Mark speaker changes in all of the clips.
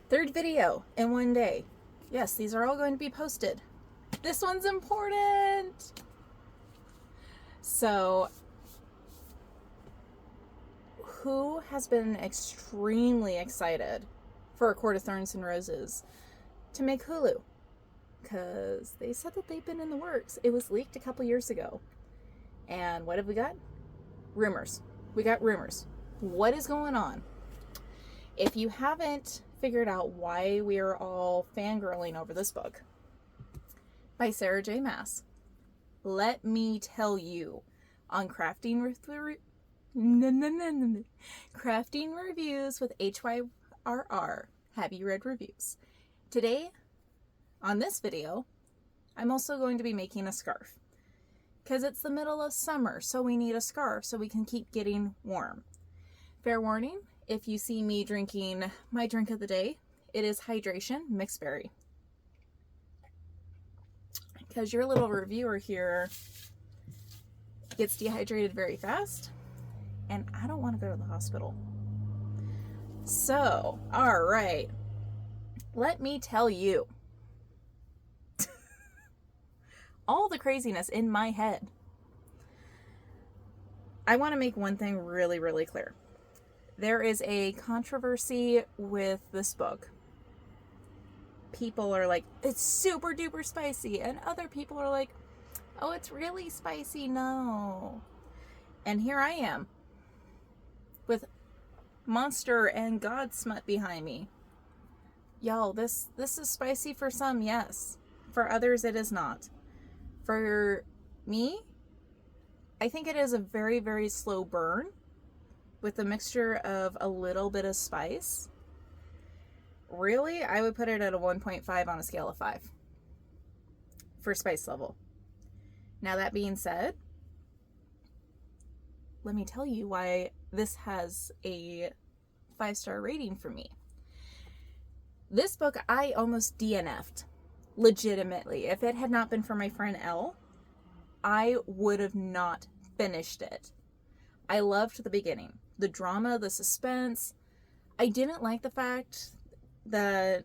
Speaker 1: Third video in one day. Yes, these are all going to be posted. This one's important. So, who has been extremely excited for A Court of Thorns and Roses to make Hulu? Because they said that they've been in the works. It was leaked a couple years ago. And what have we got? Rumors. We got rumors. What is going on? If you haven't figured out why we are all fangirling over this book by Sarah J. Maas, let me tell you on Crafting Reviews with HYRR. Have you read reviews? Today, on this video, I'm also going to be making a scarf. Because it's the middle of summer, so we need a scarf so we can keep getting warm. Fair warning, if you see me drinking my drink of the day, it is hydration mixed berry. Because your little reviewer here gets dehydrated very fast, and I don't want to go to the hospital. So, alright, let me tell you all the craziness in my head. I want to make one thing really, really clear. There is a controversy with this book. People are like, it's super duper spicy, and other people are like, oh, it's really spicy. No. And here I am with monster and god smut behind me. Y'all, this is spicy for some, yes. For others, it is not. For me, I think it is a very, very slow burn with a mixture of a little bit of spice. Really, I would put it at a 1.5 on a scale of 5 for spice level. Now, that being said, let me tell you why this has a 5-star rating for me. This book, I almost DNF'd. Legitimately. If it had not been for my friend Elle, I would have not finished it. I loved the beginning. The drama, the suspense. I didn't like the fact that,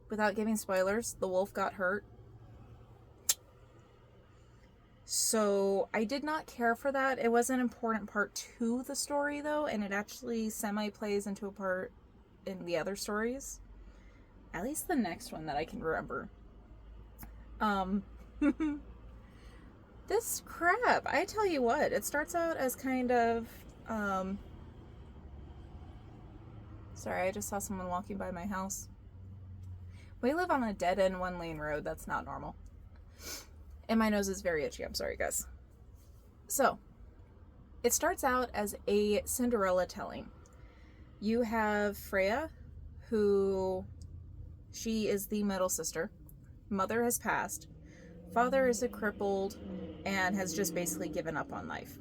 Speaker 1: without giving spoilers, the wolf got hurt. So I did not care for that. It was an important part to the story, though, and it actually semi-plays into a part in the other stories. At least the next one that I can remember. This crap, I tell you what, it starts out as kind of, sorry, I just saw someone walking by my house. We live on a dead-end one-lane road. That's not normal. And my nose is very itchy. I'm sorry, guys. So, it starts out as a Cinderella telling. You have Freya, who... she is the middle sister. Mother has passed. Father is a crippled and has just basically given up on life.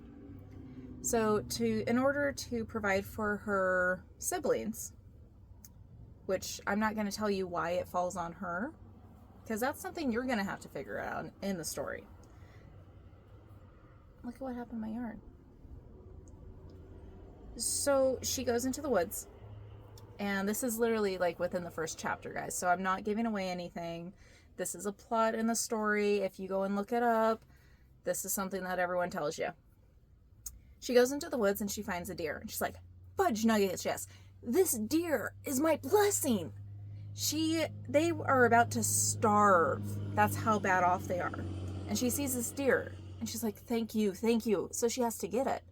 Speaker 1: So in order to provide for her siblings, which I'm not going to tell you why it falls on her, because that's something you're going to have to figure out in the story. Look at what happened to my yarn. So she goes into the woods. And this is literally like within the first chapter, guys. So I'm not giving away anything. This is a plot in the story. If you go and look it up, this is something that everyone tells you. She goes into the woods and she finds a deer. And she's like, fudge nuggets, yes. This deer is my blessing. They are about to starve. That's how bad off they are. And she sees this deer. And she's like, thank you, thank you. So she has to get it.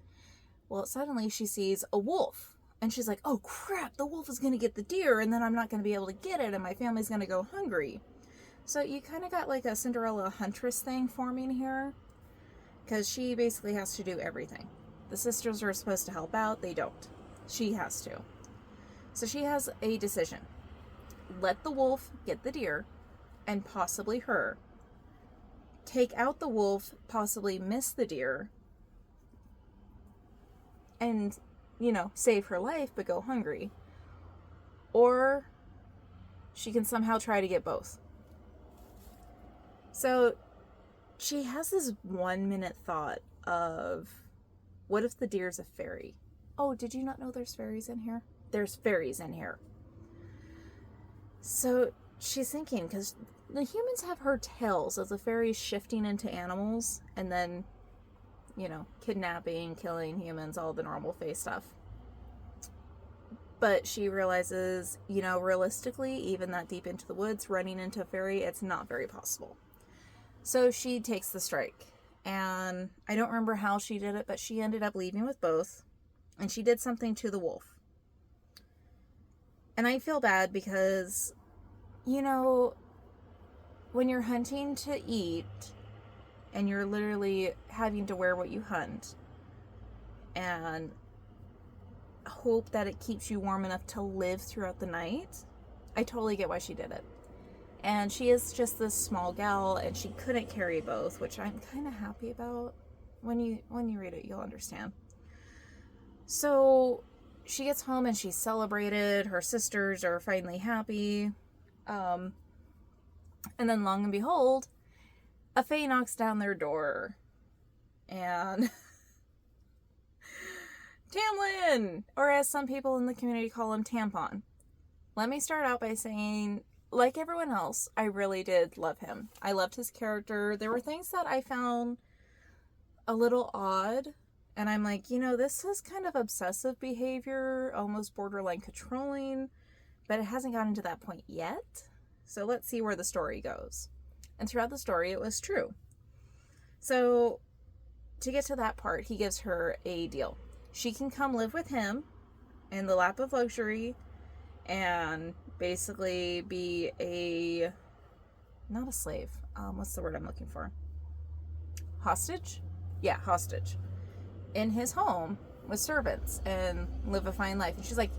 Speaker 1: Well, suddenly she sees a wolf. And she's like, oh crap, the wolf is going to get the deer and then I'm not going to be able to get it and my family's going to go hungry. So you kind of got like a Cinderella huntress thing forming here. Because she basically has to do everything. The sisters are supposed to help out. They don't. She has to. So she has a decision. Let the wolf get the deer and possibly her. Take out the wolf, possibly miss the deer. And... save her life, but go hungry. Or she can somehow try to get both. So she has this 1-minute thought of, what if the deer's a fairy? Oh, did you not know there's fairies in here? There's fairies in here. So she's thinking, because the humans have heard tales of the fairies shifting into animals and then, kidnapping, killing humans, all the normal fae stuff. But she realizes, realistically, even that deep into the woods, running into a fairy, it's not very possible. So she takes the strike. And I don't remember how she did it, but she ended up leaving with both. And she did something to the wolf. And I feel bad because, when you're hunting to eat and you're literally having to wear what you hunt and hope that it keeps you warm enough to live throughout the night, I totally get why she did it. And she is just this small gal, and she couldn't carry both, which I'm kind of happy about. When you read it, you'll understand. So she gets home and she's celebrated. Her sisters are finally happy. And then, long and behold, a fae knocks down their door. And Tamlin, or as some people in the community call him, Tampon. Let me start out by saying, like everyone else, I really did love him. I loved his character. There were things that I found a little odd, and I'm like, this is kind of obsessive behavior, almost borderline controlling, but it hasn't gotten to that point yet. So let's see where the story goes. And throughout the story, it was true. So to get to that part, he gives her a deal. She can come live with him in the lap of luxury and basically be not a slave. What's the word I'm looking for? Hostage? Yeah, hostage. In his home with servants and live a fine life. And she's like,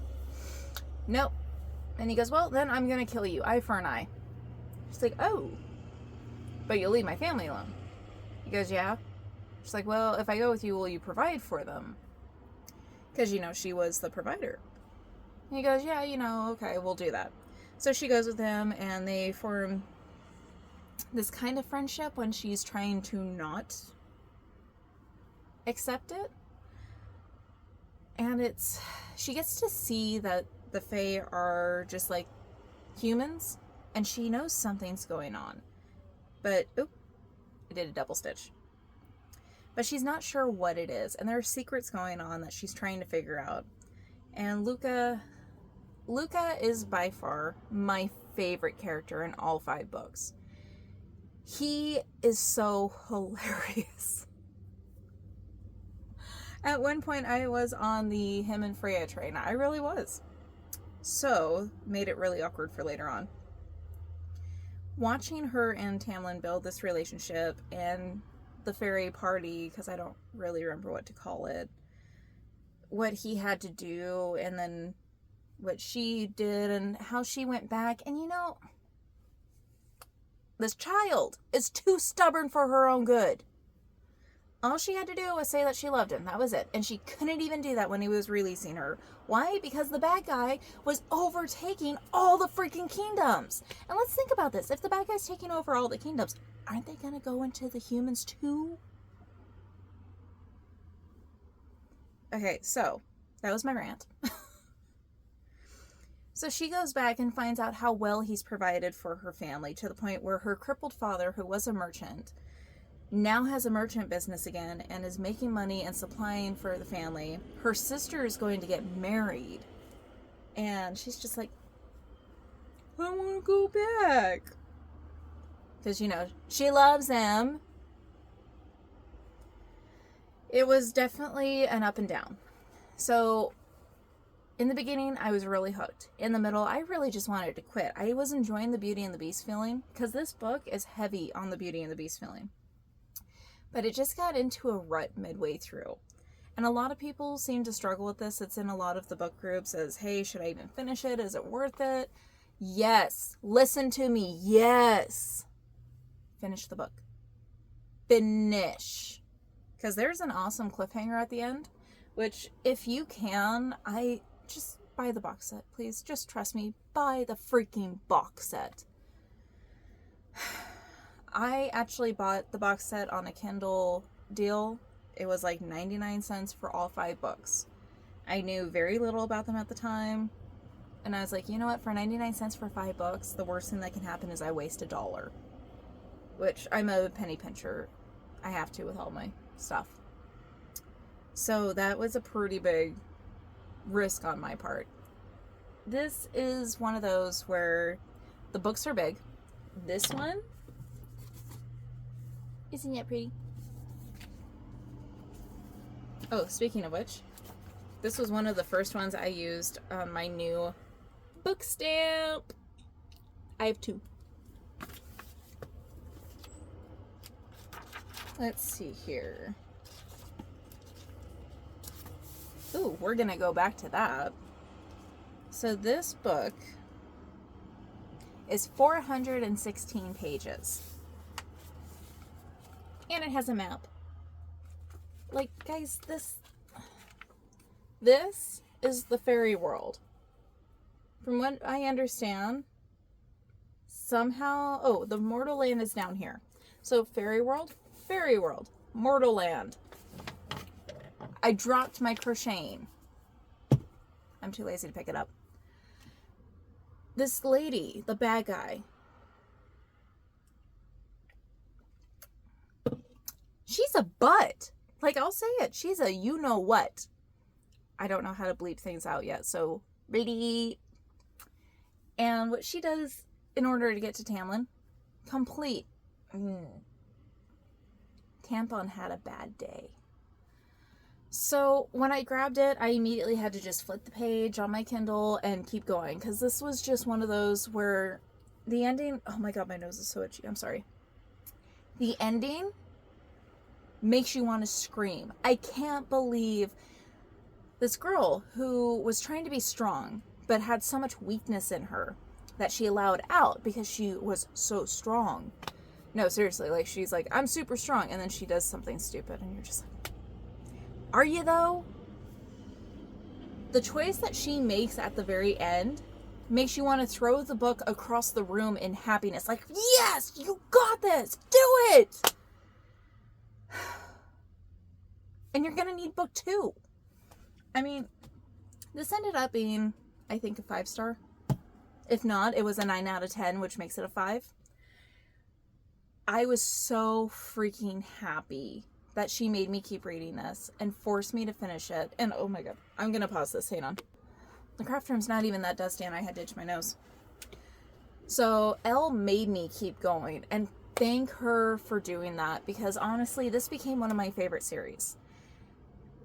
Speaker 1: nope. And he goes, well, then I'm going to kill you. Eye for an eye. She's like, oh, but you'll leave my family alone. He goes, yeah. She's like, well, if I go with you, will you provide for them? Because, she was the provider. And he goes, yeah, okay, we'll do that. So she goes with him, and they form this kind of friendship when she's trying to not accept it. And she gets to see that the fae are just like humans, and she knows something's going on. But, I did a double stitch. But she's not sure what it is, and there are secrets going on that she's trying to figure out. And Luca is by far my favorite character in all 5 books. He is so hilarious. At one point, I was on the him and Freya train. I really was. So, made it really awkward for later on. Watching her and Tamlin build this relationship and the fairy party, because I don't really remember what to call it, what he had to do, and then what she did, and how she went back. And this child is too stubborn for her own good. All she had to do was say that she loved him. That was it. And she couldn't even do that when he was releasing her. Why? Because the bad guy was overtaking all the freaking kingdoms. And let's think about this. If the bad guy's taking over all the kingdoms, aren't they going to go into the humans too? Okay, so that was my rant. So she goes back and finds out how well he's provided for her family, to the point where her crippled father, who was a merchant, now has a merchant business again and is making money and supplying for the family. Her sister is going to get married, and she's just like, I want to go back. Because, she loves him. It was definitely an up and down. So, in the beginning, I was really hooked. In the middle, I really just wanted to quit. I was enjoying the Beauty and the Beast feeling, because this book is heavy on the Beauty and the Beast feeling. But it just got into a rut midway through. And a lot of people seem to struggle with this. It's in a lot of the book groups as, hey, should I even finish it? Is it worth it? Yes. Listen to me. Yes. Finish the book. Finish. Because there's an awesome cliffhanger at the end, which, if you can, just buy the box set, please. Just trust me. Buy the freaking box set. I actually bought the box set on a Kindle deal. It was like 99 cents for all 5 books. I knew very little about them at the time. And I was like, you know what? For 99 cents for 5 books, the worst thing that can happen is I waste $1. Which, I'm a penny pincher. I have to with all my stuff. So that was a pretty big risk on my part. This is one of those where the books are big. This one, isn't that pretty? Oh, speaking of which, this was one of the first ones I used on my new book stamp. I have 2. Let's see here. Ooh, we're gonna go back to that. So this book is 416 pages. And it has a map. Like, guys, this is the fairy world. From what I understand, somehow, oh, the mortal land is down here. So fairy world, mortal land. I dropped my crocheting. I'm too lazy to pick it up. This lady, the bad guy, she's a butt. Like, I'll say it. She's a you-know-what. I don't know how to bleep things out yet, so bleep. And what she does in order to get to Tamlin, complete. Tampon had a bad day. So when I grabbed it, I immediately had to just flip the page on my Kindle and keep going. Because this was just one of those where the ending... Oh my god, my nose is so itchy. I'm sorry. The ending makes you want to scream. I can't believe this girl who was trying to be strong, but had so much weakness in her that she allowed out because she was so strong. No, seriously, like, she's like, I'm super strong, and then she does something stupid, and you're just like, are you though? The choice that she makes at the very end makes you want to throw the book across the room in happiness. Like, yes, you got this! Do it! And you're gonna need book 2. I mean, this ended up being, I think, a 5-star. If not, it was a 9 out of 10, which makes it a 5. I was so freaking happy that she made me keep reading this and forced me to finish it. And oh my god, I'm gonna pause this, hang on. The craft room's not even that dusty and I had to itch my nose. So Elle made me keep going, and thank her for doing that, because honestly, this became one of my favorite series.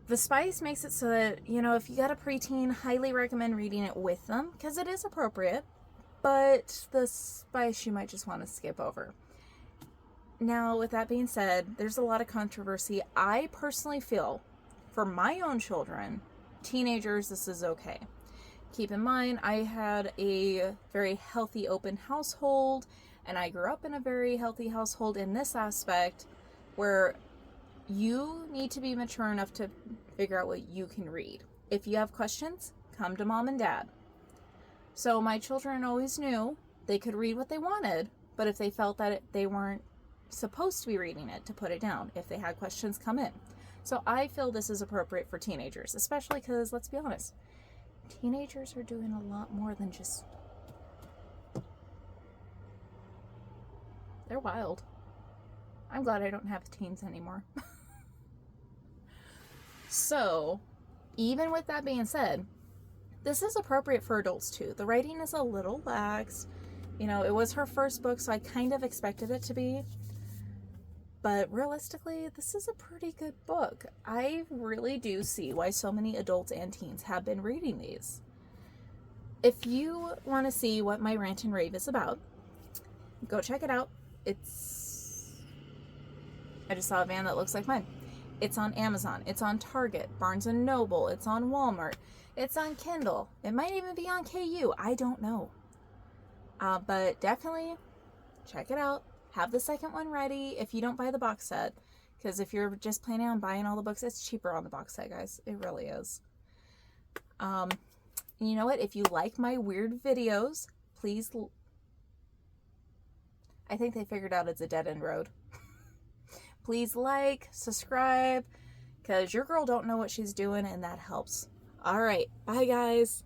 Speaker 1: The spice makes it so that, you know, if you got a preteen, highly recommend reading it with them, because it is appropriate, but the spice you might just want to skip over. Now, with that being said, there's a lot of controversy. I personally feel, for my own children, teenagers, this is okay. Keep in mind, I had a very healthy, open household, and I grew up in a very healthy household in this aspect, where you need to be mature enough to figure out what you can read. If you have questions, come to mom and dad. So my children always knew they could read what they wanted, but if they felt that they weren't supposed to be reading it, to put it down. If they had questions, come in. So I feel this is appropriate for teenagers, especially because, let's be honest, teenagers are doing a lot more than just... They're wild. I'm glad I don't have teens anymore. So, even with that being said, this is appropriate for adults too. The writing is a little lax. You know, it was her first book, so I kind of expected it to be. But realistically, this is a pretty good book. I really do see why so many adults and teens have been reading these. If you want to see what my rant and rave is about, go check it out. I just saw a van that looks like mine. It's on Amazon. It's on Target, Barnes & Noble. It's on Walmart. It's on Kindle. It might even be on KU. I don't know. But definitely check it out. Have the second one ready if you don't buy the box set. Because if you're just planning on buying all the books, it's cheaper on the box set, guys. It really is. And you know what? If you like my weird videos, please... I think they figured out it's a dead-end road. Please like, subscribe, because your girl don't know what she's doing, and that helps. All right. Bye, guys.